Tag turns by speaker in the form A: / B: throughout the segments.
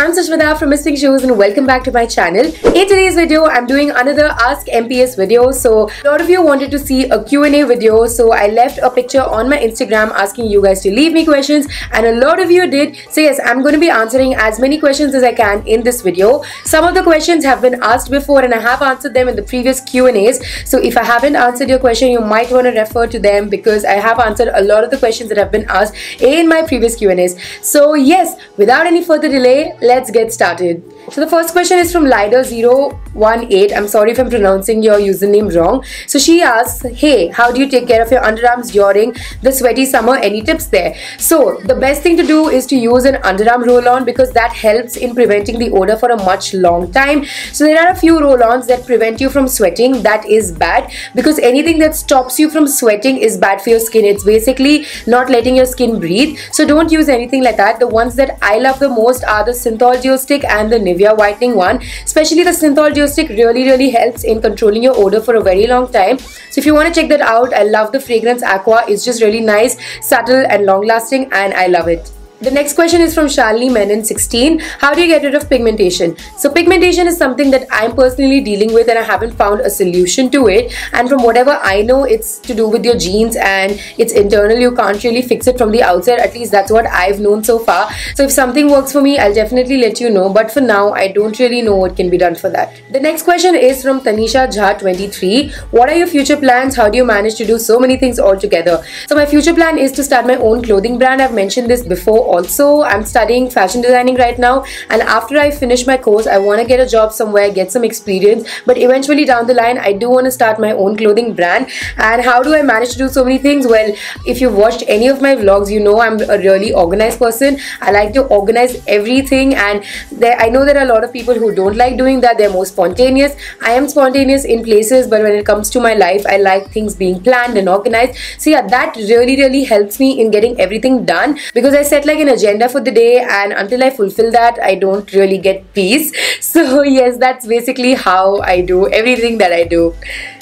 A: I'm Sushmita from Missing Shoes and welcome back to my channel. In today's video, I'm doing another Ask MPS video. So a lot of you wanted to see a Q&A video, so I left a picture on my Instagram asking you guys to leave me questions, and a lot of you did. So yes, I'm going to be answering as many questions as I can in this video. Some of the questions have been asked before and I have answered them in the previous Q&As. So if I haven't answered your question, you might want to refer to them because I have answered a lot of the questions that have been asked in my previous Q&As. So yes, without any further delay, let's get started. So the first question is from Lider018. I'm sorry if I'm pronouncing your username wrong. So she asks, hey, how do you take care of your underarms during the sweaty summer? Any tips there? So the best thing to do is to use an underarm roll-on because that helps in preventing the odor for a much long time. So there are a few roll-ons that prevent you from sweating. That is bad because anything that stops you from sweating is bad for your skin. It's basically not letting your skin breathe. So don't use anything like that. The ones that I love the most are the Synthol Geo Stick and the Nivea whitening one. Especially the Synthol Geo Stick really helps in controlling your odor for a very long time. So if you want to check that out, I love the fragrance Aqua. It's just really nice, subtle and long lasting, and I love it. The next question is from Shalini Menon 16. How do you get rid of pigmentation? So pigmentation is something that I'm personally dealing with and I haven't found a solution to it. And from whatever I know, it's to do with your genes and it's internal. You can't really fix it from the outside. At least that's what I've known so far. So if something works for me, I'll definitely let you know. But for now, I don't really know what can be done for that. The next question is from Tanisha Jha 23. What are your future plans? How do you manage to do so many things all together? So my future plan is to start my own clothing brand. I've mentioned this before. Also, I'm studying fashion designing right now, and after I finish my course, I want to get a job somewhere, get some experience, but eventually down the line, I do want to start my own clothing brand. And how do I manage to do so many things? Well, if you've watched any of my vlogs, you know I'm a really organized person. I like to organize everything, and I know there are a lot of people who don't like doing that. They're more spontaneous. I am spontaneous in places, but when it comes to my life, I like things being planned and organized. So yeah, that really helps me in getting everything done because I set like an agenda for the day, and until I fulfill that, I don't really get peace. So yes, that's basically how I do everything that I do.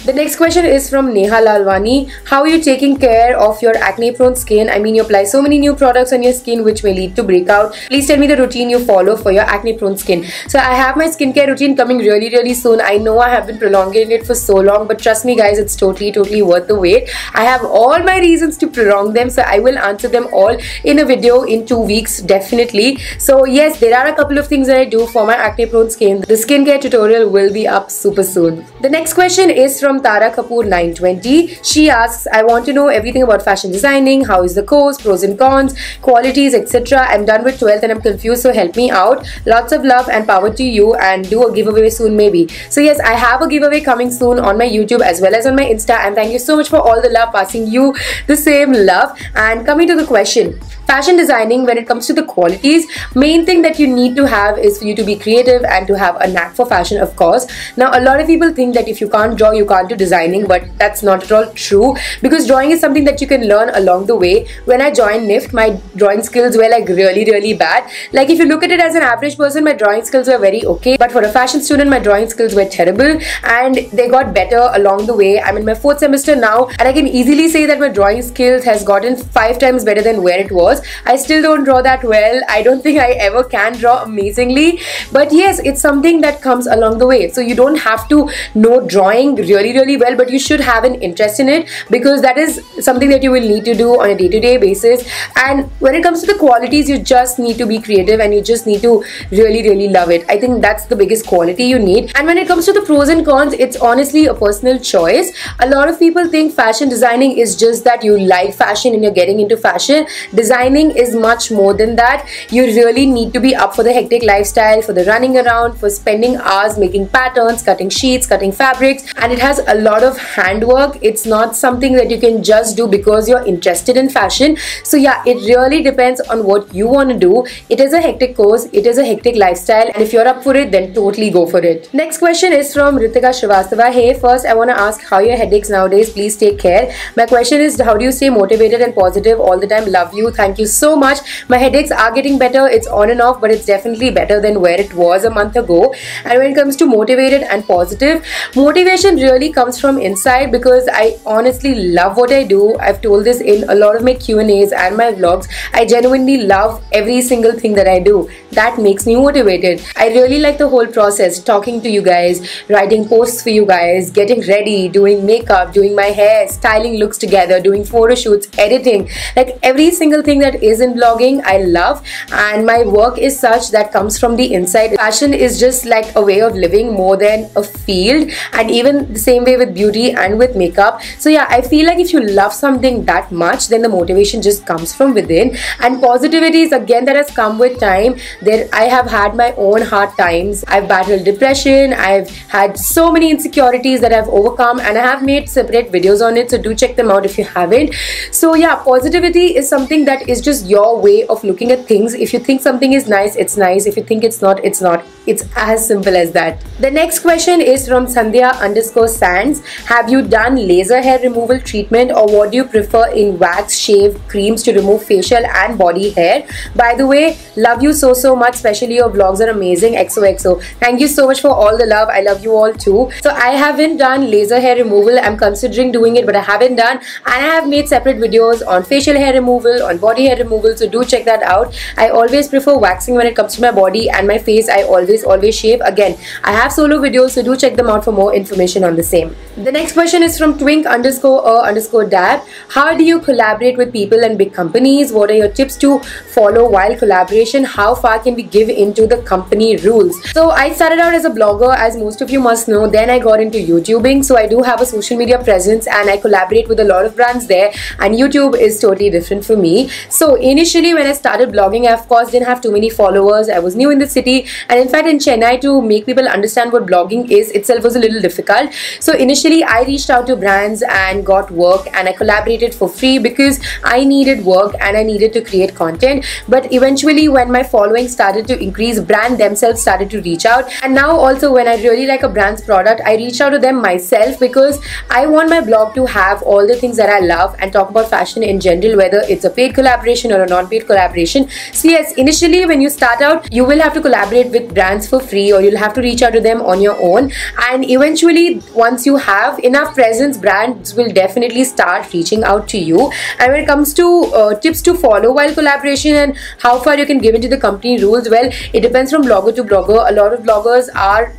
A: The next question is from Neha Lalwani. How are you taking care of your acne prone skin? I mean, you apply so many new products on your skin which may lead to breakout. Please tell me the routine you follow for your acne prone skin. So I have my skincare routine coming really soon. I know I have been prolonging it for so long, but trust me guys, it's totally worth the wait. I have all my reasons to prolong them, so I will answer them all in a video in 2 weeks definitely. So yes, there are a couple of things that I do for my acne prone skin. The skincare tutorial will be up super soon. The next question is from Tara Kapoor 920. She asks, I want to know everything about fashion designing. How is the course, pros and cons, qualities, etc. I'm done with 12th and I'm confused, so help me out. Lots of love and power to you, and do a giveaway soon maybe. So yes, I have a giveaway coming soon on my YouTube as well as on my Insta, and thank you so much for all the love, passing you the same love. And coming to the question, fashion designing, when it comes to the qualities, main thing that you need to have is for you to be creative and to have a knack for fashion, of course. Now a lot of people think that if you can't draw, you can't do designing, but that's not at all true because drawing is something that you can learn along the way. When I joined NIFT, my drawing skills were like really bad. Like if you look at it as an average person, my drawing skills were very okay, but for a fashion student, my drawing skills were terrible, and they got better along the way. I'm in my 4th semester now, and I can easily say that my drawing skills has gotten 5 times better than where it was. I still don't draw that well. I don't think I ever can draw amazingly, but yes, it's something that comes along the way. So you don't have to know drawing really well, but you should have an interest in it because that is something that you will need to do on a day-to-day basis. And when it comes to the qualities, you just need to be creative and you just need to really love it. I think that's the biggest quality you need. And when it comes to the pros and cons, it's honestly a personal choice. A lot of people think fashion designing is just that you like fashion and you're getting into fashion. Designing is much more than that. You really need to be up for the hectic lifestyle, for the running around, for spending hours making patterns, cutting sheets, cutting fabrics, and it has a lot of handwork. It's not something that you can just do because you're interested in fashion. So yeah, it really depends on what you want to do. It is a hectic course, it is a hectic lifestyle, and if you're up for it, then totally go for it. Next question is from Ritika Srivastava. Hey, first I want to ask how your headaches nowadays. Please take care. My question is, how do you stay motivated and positive all the time? Love you. Thank you so much. My headaches are getting better. It's on and off, but it's definitely better than where it was a month ago. And when it comes to motivated and positive, motivation really comes from inside because I honestly love what I do. I've told this in a lot of my Q&As and my vlogs. I genuinely love every single thing that I do. that makes me motivated. I really like the whole process, talking to you guys, writing posts for you guys, getting ready, doing makeup, doing my hair, styling looks together, doing photo shoots, editing, like every single thing that is in blogging I love, and my work is such that comes from the inside. Fashion is just like a way of living more than a field, and even the same way with beauty and with makeup. So yeah, I feel like if you love something that much, then the motivation just comes from within. And positivity is again that has come with time. There I have had my own hard times. I've battled depression, I've had so many insecurities that I've overcome, and I have made separate videos on it, so do check them out if you haven't. So yeah, positivity is something that is just your way of looking at things. If you think something is nice, it's nice. If you think it's not, it's not. It's as simple as that. The next question is from Sandhya_Sands. Have you done laser hair removal treatment, or what do you prefer in wax, shave, creams to remove facial and body hair? By the way, love you so much, especially your vlogs are amazing. XOXO. Thank you so much for all the love. I love you all too. So I haven't done laser hair removal. I'm considering doing it, but I haven't done, and I have made separate videos on facial hair removal, on body hair removal, so do check that out. I always prefer waxing when it comes to my body, and my face I always shave. Again, I have solo videos, so do check them out for more information on the same. The next question is from twink_dab. How do you collaborate with people and big companies? What are your tips to follow while collaboration? How far can we give into the company rules? So I started out as a blogger, as most of you must know. Then I got into YouTubing, so I do have a social media presence and I collaborate with a lot of brands there, and YouTube is totally different for me. So initially when I started blogging, I of course didn't have too many followers. I was new in the city, and in fact in Chennai, to make people understand what blogging is itself was a little difficult. So initially I reached out to brands and got work, and I collaborated for free because I needed work and I needed to create content. But eventually when my following started to increase, brand themselves started to reach out, and now also when I really like a brand's product, I reach out to them myself because I want my blog to have all the things that I love and talk about fashion in general, whether it's a paid collaboration or a non-paid collaboration. So yes, initially when you start out, you will have to collaborate with brands for free, or you'll have to reach out to them on your own, and eventually once you have enough presence, brands will definitely start reaching out to you. And when it comes to tips to follow while collaboration and how far you can give into the company rules, well, it depends from blogger to blogger. A lot of bloggers are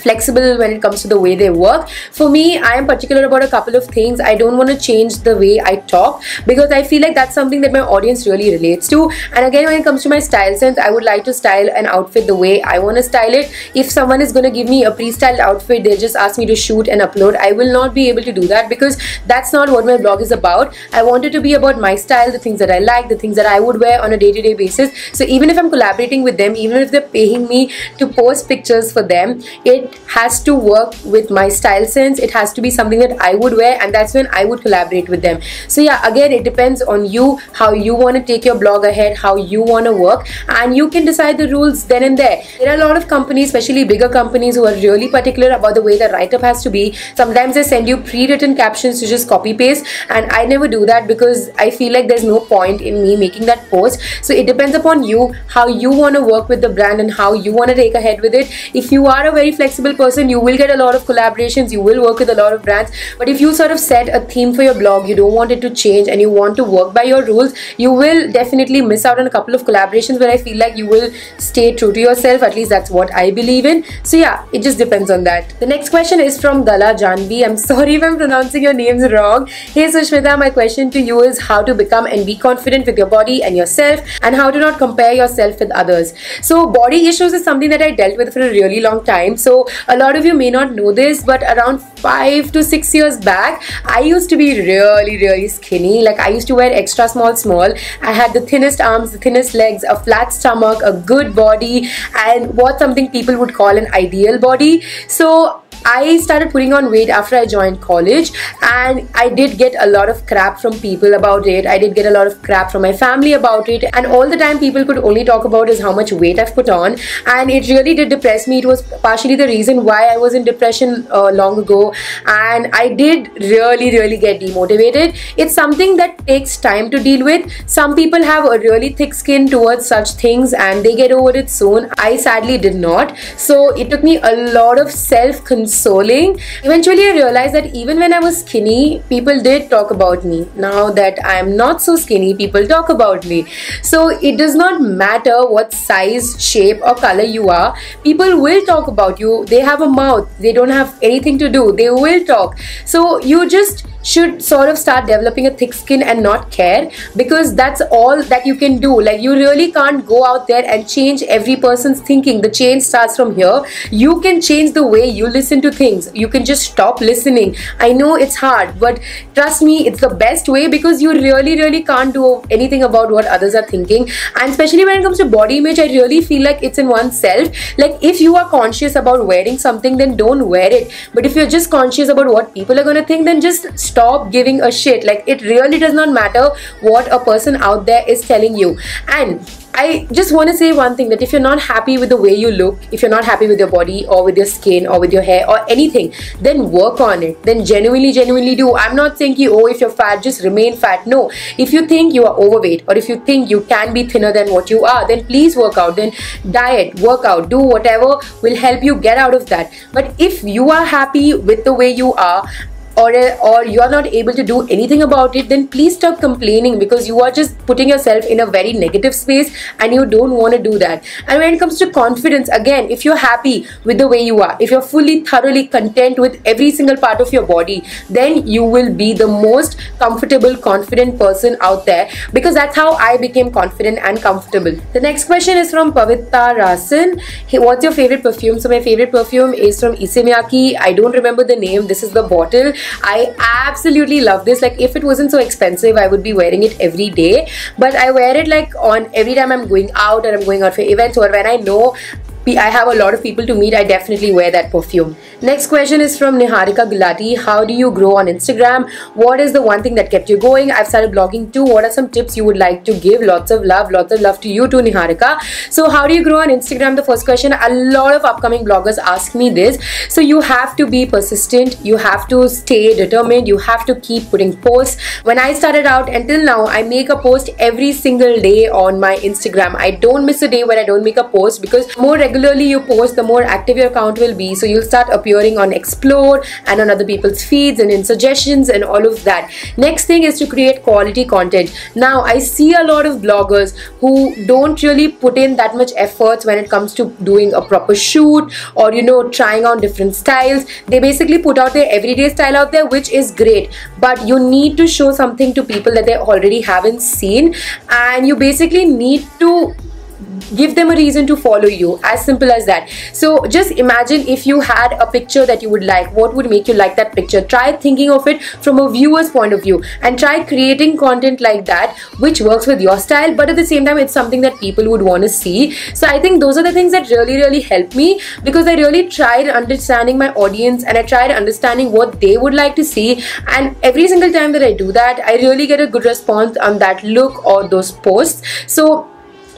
A: flexible when it comes to the way they work. For me, I am particular about a couple of things. I don't want to change the way I talk because I feel like that's something that my audience really relates to. And again, when it comes to my style sense, I would like to style an outfit the way I want to style it. If someone is going to give me a pre-styled outfit, they just ask me to shoot and upload, I will not be able to do that because that's not what my blog is about. I want it to be about my style, the things that I like, the things that I would wear on a day-to-day basis. So even if I'm collaborating with them, even if they're paying me to post pictures for them, it has to work with my style sense. It has to be something that I would wear, and that's when I would collaborate with them. So yeah, again, it depends on you, how you want to take your blog ahead, how you want to work, and you can decide the rules then and there. There are a lot of companies, especially bigger companies, who are really particular about the way the write-up has to be. Sometimes they send you pre-written captions to just copy paste, and I never do that because I feel like there's no point in me making that post. So it depends upon you, how you want to work with the brand and how you want to take ahead with it. If you are a very flexible person, you will get a lot of collaborations, you will work with a lot of brands. But if you sort of set a theme for your blog, you don't want it to change and you want to work by your rules, you will definitely miss out on a couple of collaborations, but I feel like you will stay true to yourself. At least that's what I believe in. So yeah, it just depends on that. The next question is from Gala Janvi. I'm sorry if I'm pronouncing your names wrong. Hey Sushmita, my question to you is how to become and be confident with your body and yourself, and how to not compare yourself with others. So body issues is something that I dealt with for a really long time. So a lot of you may not know this, but around 5 to 6 years back, I used to be really skinny. Like I used to wear extra small. I had the thinnest arms, the thinnest legs, a flat stomach, a good body, and what something people would call an ideal body. So I started putting on weight after I joined college, and I did get a lot of crap from people about it. I did get a lot of crap from my family about it, and all the time people could only talk about is how much weight I've put on, and it really did depress me. It was partially the reason why I was in depression long ago, and I did really get demotivated. It's something that takes time to deal with. Some people have a really thick skin towards such things and they get over it soon. I sadly did not. So it took me a lot of self-consoling. Eventually I realized that even when I was skinny, people did talk about me. Now that I am not so skinny, people talk about me. So it does not matter what size, shape or color you are, people will talk about you. They have a mouth, they don't have anything to do, they will talk. So you just should sort of start developing a thick skin and not care, because that's all that you can do. Like, you really can't go out there and change every person's thinking. The change starts from here. You can change the way you listen to things. You can just stop listening. I know it's hard, but trust me, it's the best way, because you really can't do anything about what others are thinking. And especially when it comes to body image, I really feel like it's in oneself. Like, if you are conscious about wearing something, then don't wear it. But if you're just conscious about what people are gonna think, then just stop giving a shit. Like, it really does not matter what a person out there is telling you. And I just want to say one thing, that if you're not happy with the way you look, if you're not happy with your body or with your skin or with your hair or anything, then work on it. Then genuinely do. I'm not saying oh, if you're fat, just remain fat. No. If you think you are overweight, or if you think you can be thinner than what you are, then please work out. Then diet, work out, do whatever will help you get out of that. But if you are happy with the way you are, or you are not able to do anything about it, then please stop complaining, because you are just putting yourself in a very negative space and you don't want to do that. And when it comes to confidence, again, if you're happy with the way you are, if you're fully thoroughly content with every single part of your body, then you will be the most comfortable, confident person out there, because that's how I became confident and comfortable. The next question is from Pavita Rasan. Hey, what's your favorite perfume? So my favorite perfume is from Issey Miyake. I don't remember the name. This is the bottle. I absolutely love this. Like, if it wasn't so expensive, I would be wearing it every day, but I wear it like on every time I'm going out, or I'm going out for events, or when I know I have a lot of people to meet, I definitely wear that perfume. Next question is from Niharika Gulati. How do you grow on Instagram? What is the one thing that kept you going? I've started blogging too. What are some tips you would like to give? Lots of love to you too, Niharika. So how do you grow on Instagram? The first question, a lot of upcoming bloggers ask me this. So you have to be persistent, you have to stay determined, you have to keep putting posts. When I started out until now, I make a post every single day on my Instagram. I don't miss a day where I don't make a post, because more regularly you post, the more active your account will be. So you'll start appearing on Explore and on other people's feeds and in suggestions and all of that. Next thing is to create quality content. Now, I see a lot of bloggers who don't really put in that much efforts when it comes to doing a proper shoot, or trying on different styles. They basically put out their everyday style out there, which is great, but you need to show something to people that they already haven't seen, and you basically need to give them a reason to follow you. As simple as that. So just imagine if you had a picture that you would like. What would make you like that picture? Try thinking of it from a viewer's point of view and try creating content like that which works with your style, but at the same time it's something that people would want to see. So I think those are the things that really help me, because I really tried understanding my audience and I tried understanding what they would like to see, and every single time that I do that, I really get a good response on that look or those posts. So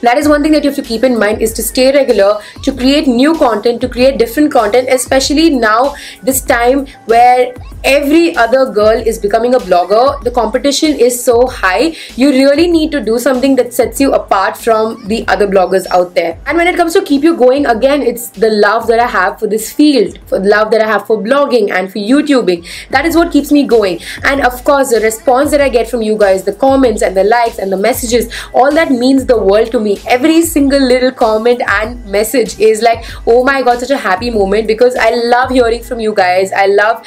A: that is one thing that you have to keep in mind, is to stay regular, to create new content, to create different content, especially now, this time where every other girl is becoming a blogger. The competition is so high. You really need to do something that sets you apart from the other bloggers out there. And when it comes to keep you going, again, it's the love that I have for this field, for the love that I have for blogging and for YouTubing. That is what keeps me going. And of course, the response that I get from you guys, the comments and the likes and the messages, all that means the world to me. Every single little comment and message is like, oh my god, such a happy moment, because I love hearing from you guys. I love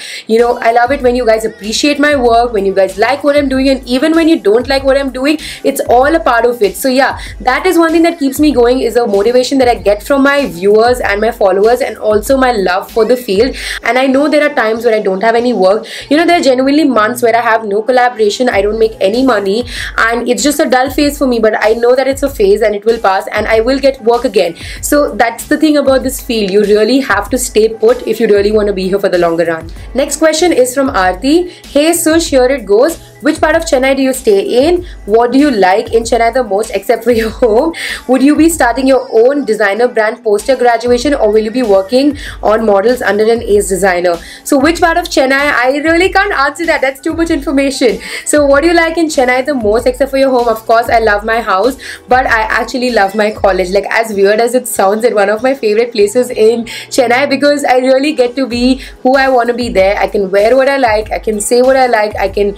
A: it when you guys appreciate my work, when you guys like what I'm doing, and even when you don't like what I'm doing, it's all a part of it. So yeah, that is one thing that keeps me going, is a motivation that I get from my viewers and my followers, and also my love for the field. And I know there are times where I don't have any work. There are genuinely months where I have no collaboration, I don't make any money, and it's just a dull phase for me, but I know that it's a phase and it will pass and I will get work again. So that's the thing about this field. You really have to stay put if you really want to be here for the longer run. Next question is from Aarti. Hey Sush, here it goes. Which part of Chennai do you stay in? What do you like in Chennai the most except for your home? Would you be starting your own designer brand post your graduation, or will you be working on models under an ace designer? So which part of Chennai? I really can't answer that. That's too much information. So what do you like in Chennai the most except for your home? Of course, I love my house, but I actually love my college. Like, as weird as it sounds, it's one of my favorite places in Chennai because I really get to be who I want to be there. I can wear what I like, I can say what I like, I can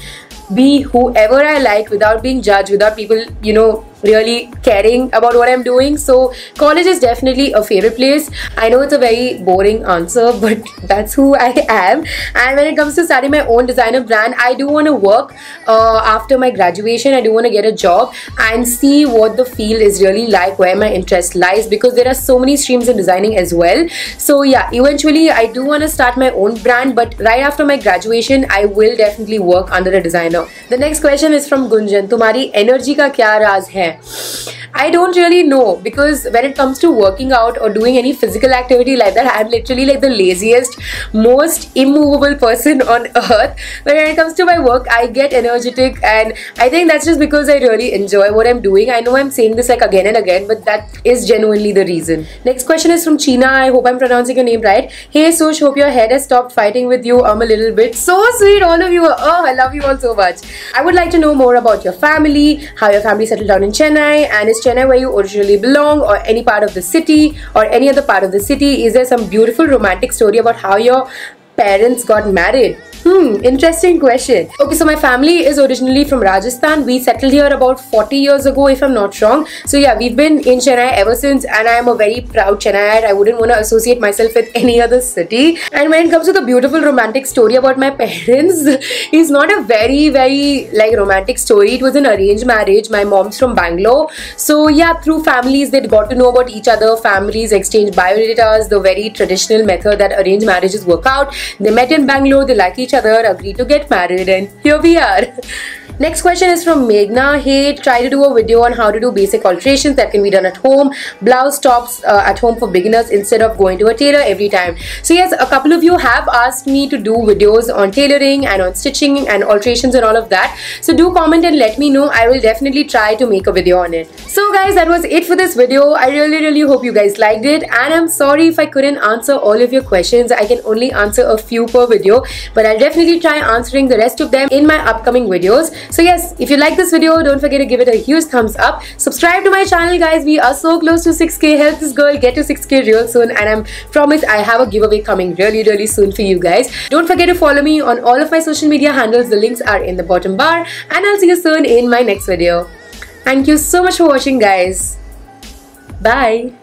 A: be whoever I like without being judged, without people, really caring about what I'm doing. So college is definitely a favorite place. I know it's a very boring answer, but that's who I am. And when it comes to starting my own designer brand, I do want to work after my graduation. I do want to get a job and see what the field is really like, where my interest lies, because there are so many streams in designing as well. So yeah, eventually I do want to start my own brand, but right after my graduation I will definitely work under a designer. The next question is from Gunjan. तुम्हारी energy का क्या राज है? I don't really know, because when it comes to working out or doing any physical activity like that, I'm literally like the laziest, most immovable person on earth. But when it comes to my work, I get energetic, and I think that's just because I really enjoy what I'm doing. I know I'm saying this like again and again, but that is genuinely the reason. Next question is from China. I hope I'm pronouncing your name right. Hey Sush, hope your head has stopped fighting with you a little bit. So sweet, all of you. Oh, I love you all so much. I would like to know more about your family, how your family settled down in Chennai, and is Chennai where you originally belong, or any part of the city, or any other part of the city? Is there some beautiful romantic story about how your parents got married? Interesting question. Okay, so my family is originally from Rajasthan. We settled here about 40 years ago, if I'm not wrong. So yeah, we've been in Chennai ever since, and I am a very proud Chennaiite. I wouldn't want to associate myself with any other city. And when it comes to the beautiful romantic story about my parents, it's not a very like romantic story. It was an arranged marriage. My mom's from Bangalore. So yeah, through families they got to know about each other. Families exchange biodatas, the very traditional method that arranged marriages work out. They met in Bangalore, they like each other, agreed to get married, and here we are. Next question is from Meghna. Hey, try to do a video on how to do basic alterations that can be done at home. Blouse tops at home for beginners instead of going to a tailor every time. So yes, a couple of you have asked me to do videos on tailoring and on stitching and alterations and all of that. So do comment and let me know. I will definitely try to make a video on it. So guys, that was it for this video. I really hope you guys liked it, and I'm sorry if I couldn't answer all of your questions. I can only answer a few per video, but I'll definitely try answering the rest of them in my upcoming videos. So yes, if you like this video, don't forget to give it a huge thumbs up. Subscribe to my channel, guys. We are so close to 6K. Help this girl get to 6K real soon, and I promise I have a giveaway coming really soon for you guys. Don't forget to follow me on all of my social media handles. The links are in the bottom bar, and I'll see you soon in my next video. Thank you so much for watching, guys. Bye.